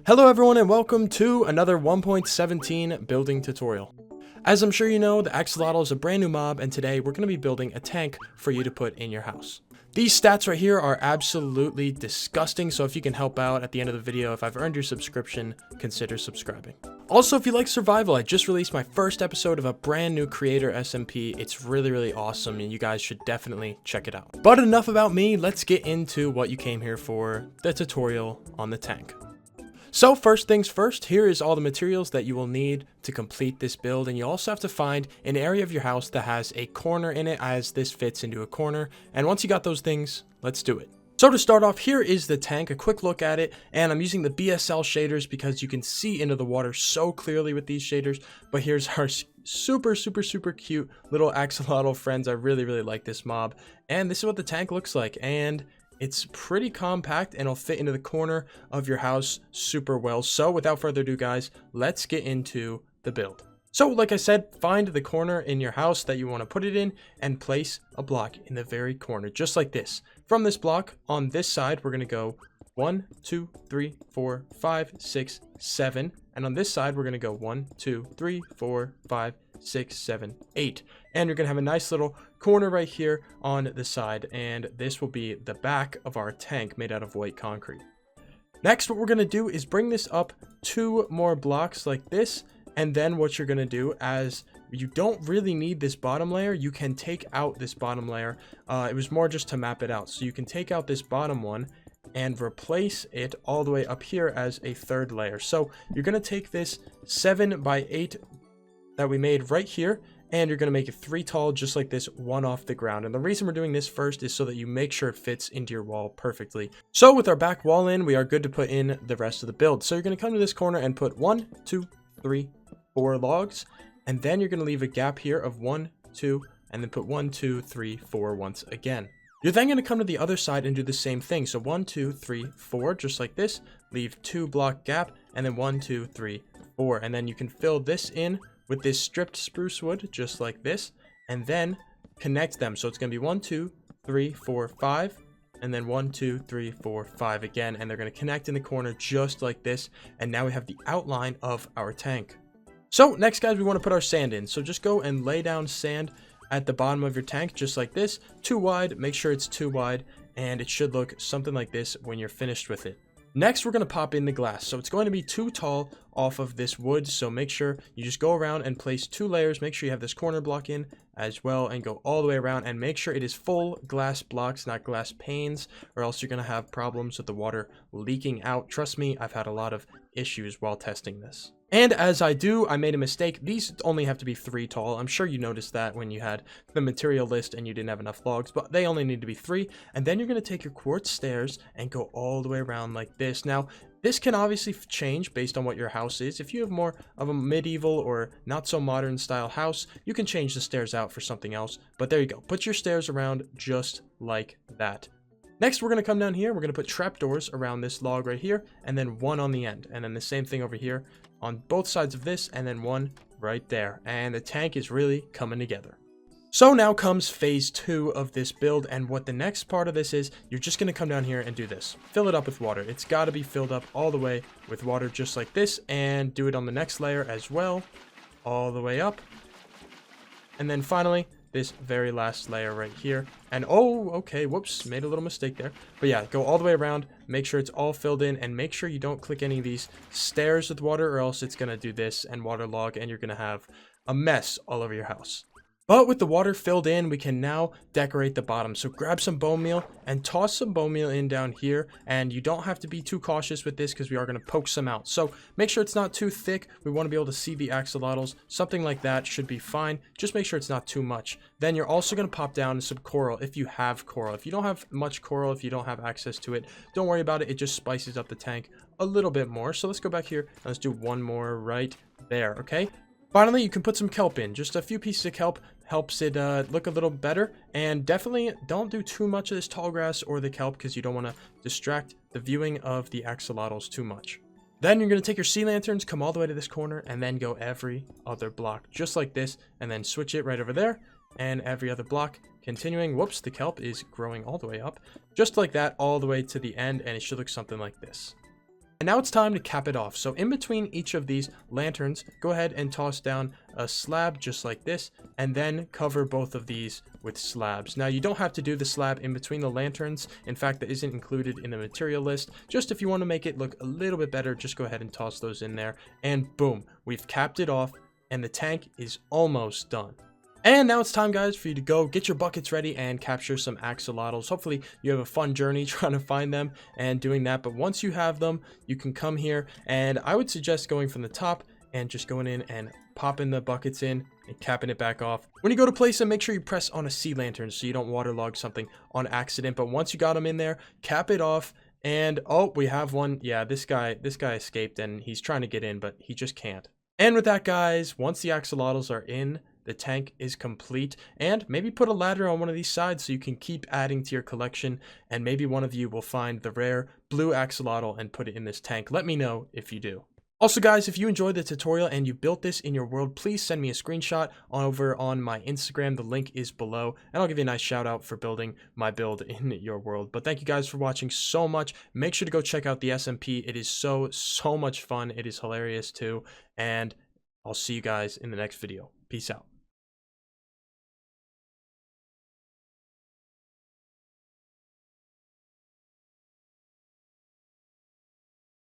Hello everyone and welcome to another 1.17 building tutorial. As I'm sure you know, the Axolotl is a brand new mob, and today we're going to be building a tank for you to put in your house. These stats right here are absolutely disgusting, so if you can help out at the end of the video, if I've earned your subscription, consider subscribing. Also, if you like survival, I just released my first episode of a brand new creator SMP. It's really awesome and you guys should definitely check it out. But enough about me, let's get into what you came here for, the tutorial on the tank. So first things first, here is all the materials that you will need to complete this build, and you also have to find an area of your house that has a corner in it, as this fits into a corner. And once you got those things, let's do it. So to start off, here is the tank, a quick look at it, and I'm using the BSL shaders because you can see into the water so clearly with these shaders. But here's our super cute little axolotl friends. I really like this mob, and this is what the tank looks like, and it's pretty compact and it'll fit into the corner of your house super well. So without further ado, guys, let's get into the build. So like I said, find the corner in your house that you want to put it in and place a block in the very corner, just like this. From this block on this side, we're going to go 1, 2, 3, 4, 5, 6, 7. And on this side, we're going to go 1, 2, 3, 4, 5, 6, 7, 8. And you're going to have a nice little corner right here on the side. And this will be the back of our tank made out of white concrete. Next, what we're going to do is bring this up 2 more blocks like this. And then what you're going to do, as you don't really need this bottom layer, you can take out this bottom layer. It was more just to map it out. So you can take out this bottom one and replace it all the way up here as a third layer. So you're going to take this 7 by 8 that we made right here, and you're going to make it 3 tall, just like this, 1 off the ground. And the reason we're doing this first is so that you make sure it fits into your wall perfectly. So with our back wall in, we are good to put in the rest of the build. So you're going to come to this corner and put 1, 2, 3, 4 logs, and then you're going to leave a gap here of 1, 2, and then put 1, 2, 3, 4 once again. You're then going to come to the other side and do the same thing. So 1, 2, 3, 4, just like this. Leave 2 block gap, and then 1, 2, 3, 4. And then you can fill this in with this stripped spruce wood, just like this. And then connect them. So it's going to be 1, 2, 3, 4, 5. And then 1, 2, 3, 4, 5 again. And they're going to connect in the corner just like this. And now we have the outline of our tank. So next, guys, we want to put our sand in. So just go and lay down sand at the bottom of your tank, just like this. Too wide, make sure it's too wide, and it should look something like this when you're finished with it. Next, we're going to pop in the glass. So it's going to be too tall off of this wood, so make sure you just go around and place 2 layers. Make sure you have this corner block in as well, and go all the way around, and make sure it is full glass blocks, not glass panes, or else you're going to have problems with the water leaking out. Trust me, I've had a lot of issues while testing this. And as I made a mistake. These only have to be 3 tall. I'm sure you noticed that when you had the material list and you didn't have enough logs, but they only need to be 3. And then you're going to take your quartz stairs and go all the way around like this. Now, this can obviously change based on what your house is. If you have more of a medieval or not so modern style house, you can change the stairs out for something else. But there you go. Put your stairs around just like that. Next, we're going to come down here. We're going to put trapdoors around this log right here, and then 1 on the end. And then the same thing over here on both sides of this, and then 1 right there. And the tank is really coming together. So now comes phase 2 of this build, and what the next part of this is, you're just going to come down here and do this. Fill it up with water. It's got to be filled up all the way with water, just like this, and do it on the next layer as well, all the way up. And then finally, this very last layer right here. And oh, okay, whoops, made a little mistake there. But yeah, go all the way around, make sure it's all filled in, and make sure you don't click any of these stairs with water, or else it's going to do this and waterlog, and you're going to have a mess all over your house. But with the water filled in, we can now decorate the bottom. So grab some bone meal and toss some bone meal in down here. And you don't have to be too cautious with this because we are going to poke some out. So make sure it's not too thick. We want to be able to see the axolotls. Something like that should be fine. Just make sure it's not too much. Then you're also going to pop down some coral if you have coral. If you don't have much coral, if you don't have access to it, don't worry about it. It just spices up the tank a little bit more. So let's go back here and let's do 1 more right there. Okay. Finally, you can put some kelp in. Just a few pieces of kelp helps it look a little better. And definitely don't do too much of this tall grass or the kelp because you don't want to distract the viewing of the axolotls too much. Then you're going to take your sea lanterns, come all the way to this corner, and then go every other block just like this, and then switch it right over there, and every other block. Continuing, whoops, the kelp is growing all the way up, just like that, all the way to the end, and it should look something like this. And now it's time to cap it off. So in between each of these lanterns, go ahead and toss down a slab just like this, and then cover both of these with slabs. Now you don't have to do the slab in between the lanterns. In fact, that isn't included in the material list. Just if you want to make it look a little bit better, just go ahead and toss those in there. And boom, we've capped it off and the tank is almost done. And now it's time, guys, for you to go get your buckets ready and capture some axolotls. Hopefully you have a fun journey trying to find them and doing that. But once you have them, you can come here, and I would suggest going from the top and just going in and popping the buckets in and capping it back off. When you go to place them, make sure you press on a sea lantern so you don't waterlog something on accident. But once you got them in there, cap it off. And oh, we have one. Yeah, this guy escaped and he's trying to get in, but he just can't. And with that, guys, once the axolotls are in, the tank is complete. And maybe put a ladder on one of these sides so you can keep adding to your collection, and maybe one of you will find the rare blue axolotl and put it in this tank. Let me know if you do. Also, guys, if you enjoyed the tutorial and you built this in your world, please send me a screenshot over on my Instagram. The link is below, and I'll give you a nice shout out for building my build in your world. But thank you guys for watching so much. Make sure to go check out the SMP. It is so much fun. It is hilarious too. And I'll see you guys in the next video. Peace out.